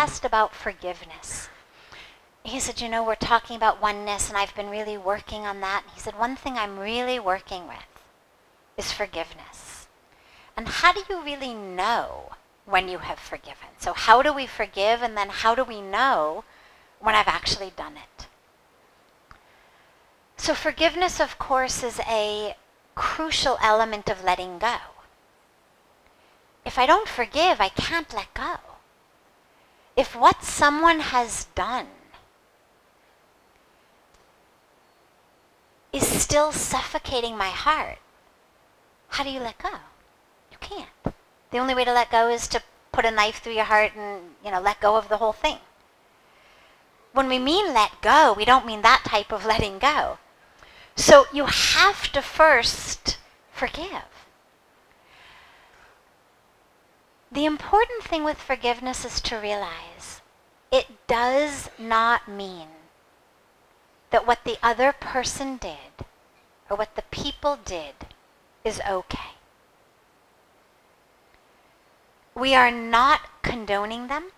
asked about forgiveness. He said, you know, we're talking about oneness, and I've been really working on that. He said, one thing I'm really working with is forgiveness. And how do you really know when you have forgiven? So how do we forgive, and then how do we know when I've actually done it? So forgiveness, of course, is a crucial element of letting go. If I don't forgive, I can't let go. If what someone has done is still suffocating my heart, how do you let go? You can't. The only way to let go is to put a knife through your heart and, let go of the whole thing. When we mean let go, we don't mean that type of letting go. So you have to first forgive. The important thing with forgiveness is to realize it does not mean that what the other person did or what the people did is okay. We are not condoning them.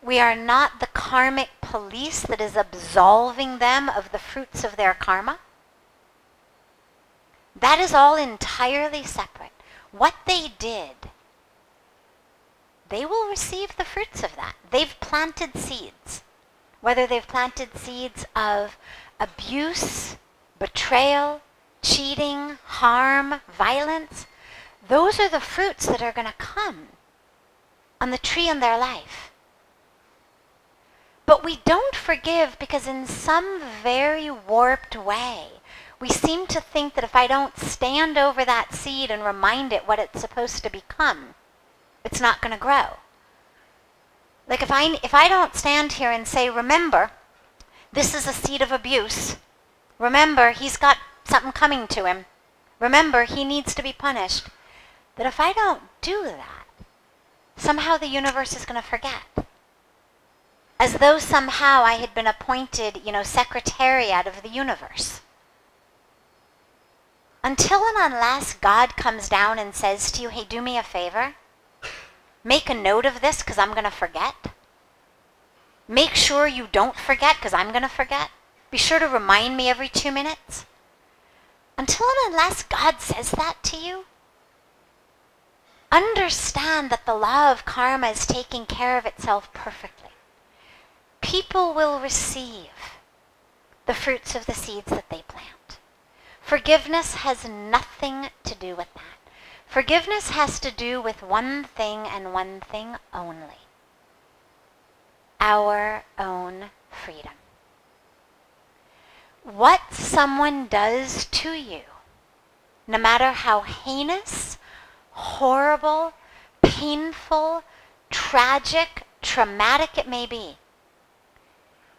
We are not the karmic police that is absolving them of the fruits of their karma. That is all entirely separate. What they did, they will receive the fruits of that. They've planted seeds. Whether they've planted seeds of abuse, betrayal, cheating, harm, violence, those are the fruits that are going to come on the tree in their life. But we don't forgive because in some very warped way, we seem to think that if I don't stand over that seed and remind it what it's supposed to become, it's not going to grow. Like if I don't stand here and say, remember, this is a seed of abuse. Remember, he's got something coming to him. Remember, he needs to be punished. That if I don't do that, somehow the universe is going to forget. As though somehow I had been appointed, secretariat of the universe. Until and unless God comes down and says to you, hey, do me a favor. Make a note of this because I'm going to forget. Make sure you don't forget because I'm going to forget. Be sure to remind me every 2 minutes. Until and unless God says that to you, understand that the law of karma is taking care of itself perfectly. People will receive the fruits of the seeds that they plant. Forgiveness has nothing to do with that. Forgiveness has to do with one thing and one thing only. Our own freedom. What someone does to you, no matter how heinous, horrible, painful, tragic, traumatic it may be,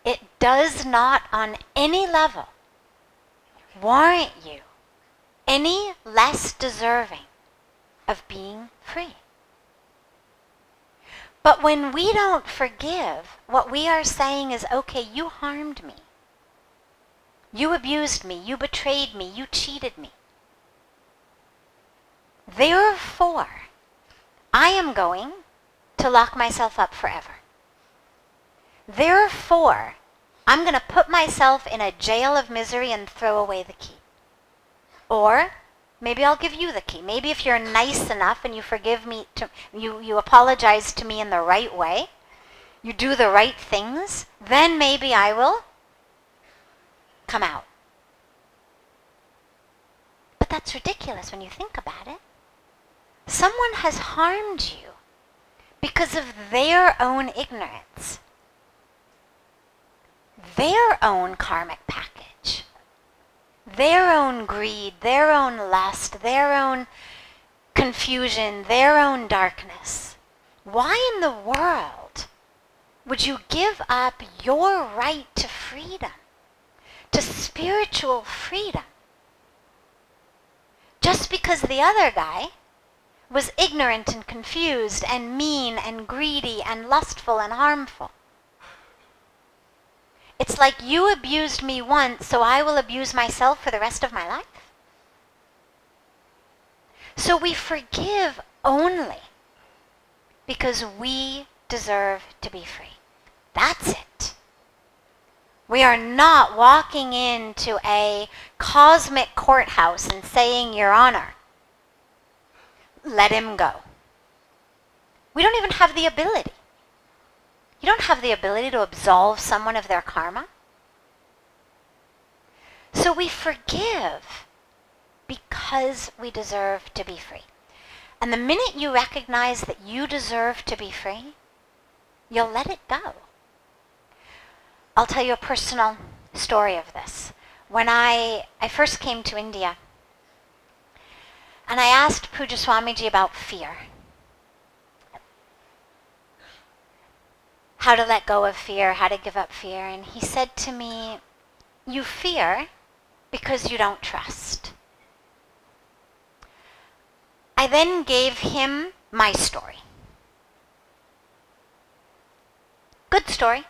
it does not on any level warrant you any less deserving of being free. But when we don't forgive, what we are saying is, okay, you harmed me. You abused me. You betrayed me. You cheated me. Therefore, I am going to lock myself up forever. Therefore, I'm going to put myself in a jail of misery and throw away the key. Or maybe I'll give you the key. Maybe if you're nice enough and you forgive me, you apologize to me in the right way, you do the right things, then maybe I will come out. But that's ridiculous when you think about it. Someone has harmed you because of their own ignorance, their own karmic package, their own greed, their own lust, their own confusion, their own darkness. Why in the world would you give up your right to freedom, to spiritual freedom, just because the other guy was ignorant and confused and mean and greedy and lustful and harmful? It's like you abused me once, so I will abuse myself for the rest of my life. So we forgive only because we deserve to be free. That's it. We are not walking into a cosmic courthouse and saying, Your Honor, let him go. We don't even have the ability. You don't have the ability to absolve someone of their karma. So we forgive because we deserve to be free. And the minute you recognize that you deserve to be free, you'll let it go. I'll tell you a personal story of this. When I first came to India, and I asked Puja Swamiji about fear. How to let go of fear, how to give up fear. And he said to me, you fear because you don't trust. I then gave him my story. Good story,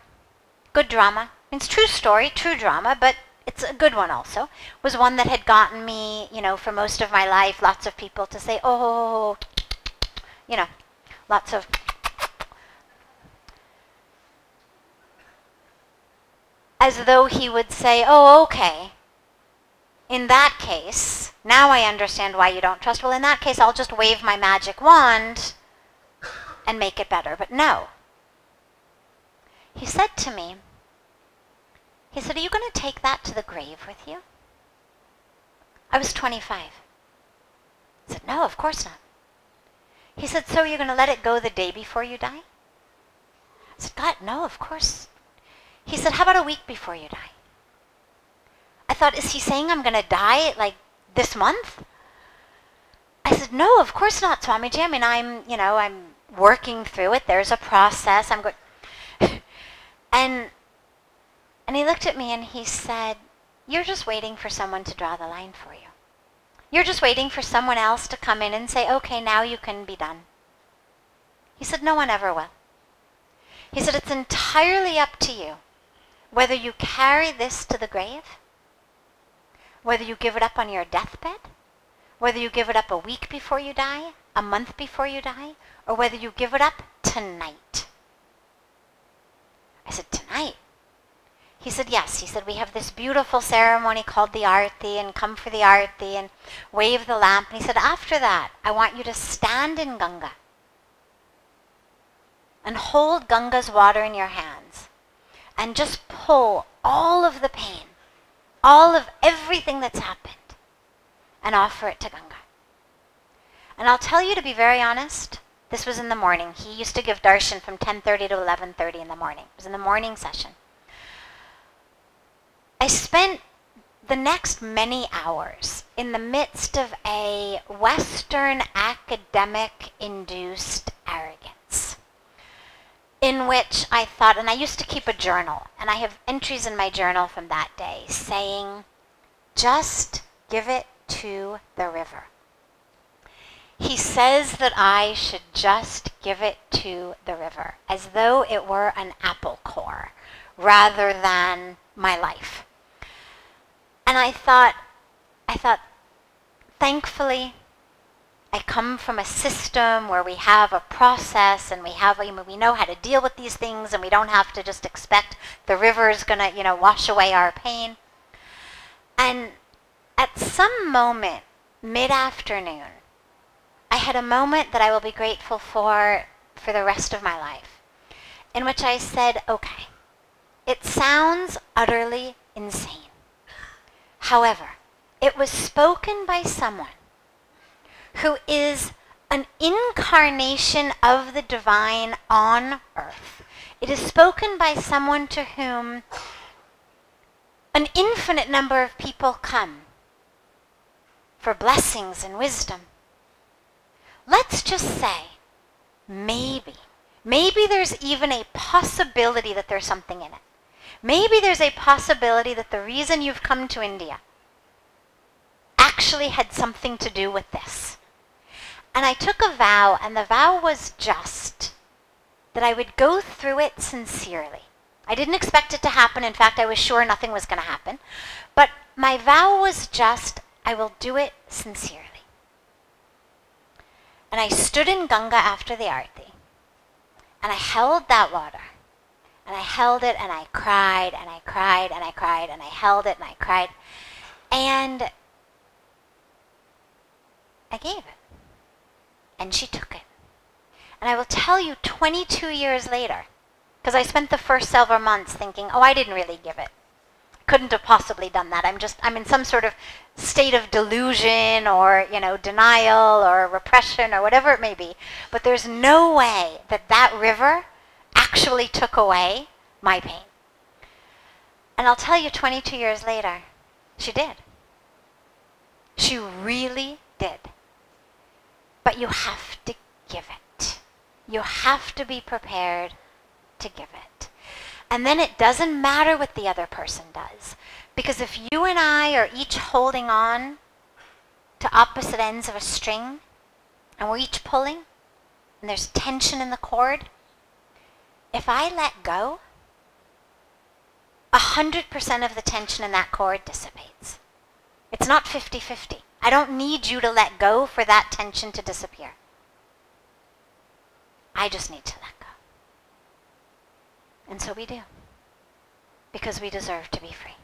good drama. It's true story, true drama, but it's a good one also. It was one that had gotten me, for most of my life, lots of people to say, oh, lots of... As though he would say, oh, okay. In that case, now I understand why you don't trust. Well, in that case, I'll just wave my magic wand and make it better. But no. He said to me, he said, are you going to take that to the grave with you? I was 25. I said, no, of course not. He said, so you're going to let it go the day before you die? I said, God, no, of course. He said, how about a week before you die? I thought, is he saying I'm going to die like this month? I said, no, of course not, Swamiji. I mean, I'm working through it. There's a process. I'm going. And he looked at me and he said, you're just waiting for someone to draw the line for you. You're just waiting for someone else to come in and say, okay, now you can be done. He said, no one ever will. He said, it's entirely up to you whether you carry this to the grave, whether you give it up on your deathbed, whether you give it up a week before you die, a month before you die, or whether you give it up tonight. I said, tonight? He said, yes. He said, we have this beautiful ceremony called the Arti, and come for the Arti and wave the lamp. And he said, after that, I want you to stand in Ganga and hold Ganga's water in your hands and just pull all of the pain, all of everything that's happened, and offer it to Ganga. And I'll tell you, to be very honest, this was in the morning. He used to give darshan from 10:30 to 11:30 in the morning. It was in the morning session. I spent the next many hours in the midst of a Western academic-induced arrogance, in which I thought, and I used to keep a journal, and I have entries in my journal from that day saying, just give it to the river. He says that I should just give it to the river, as though it were an apple core, rather than my life. And I thought, thankfully, I come from a system where we have a process and we know how to deal with these things, and we don't have to just expect the river is going to, wash away our pain. And at some moment, mid-afternoon, I had a moment that I will be grateful for the rest of my life, in which I said, okay, it sounds utterly insane. However, it was spoken by someone who is an incarnation of the divine on earth. It is spoken by someone to whom an infinite number of people come for blessings and wisdom. Let's just say, maybe there's even a possibility that there's something in it. Maybe there's a possibility that the reason you've come to India actually had something to do with this. And I took a vow, and the vow was just that I would go through it sincerely. I didn't expect it to happen. In fact, I was sure nothing was going to happen. But my vow was just, I will do it sincerely. And I stood in Ganga after the Arti, And I held that water. And I held it and I cried and I cried and I cried and I held it and I cried. And I gave it. And she took it. And I will tell you 22 years later, because I spent the first several months thinking, oh, I didn't really give it. Couldn't have possibly done that. I'm in some sort of state of delusion or, denial or repression or whatever it may be. But there's no way that that river actually took away my pain. And I'll tell you 22 years later, she did. She really did. But you have to give it. You have to be prepared to give it. And then it doesn't matter what the other person does. Because if you and I are each holding on to opposite ends of a string, and we're each pulling, and there's tension in the cord, if I let go, 100% of the tension in that cord dissipates. It's not 50-50. I don't need you to let go for that tension to disappear. I just need to let go. And so we do. Because we deserve to be free.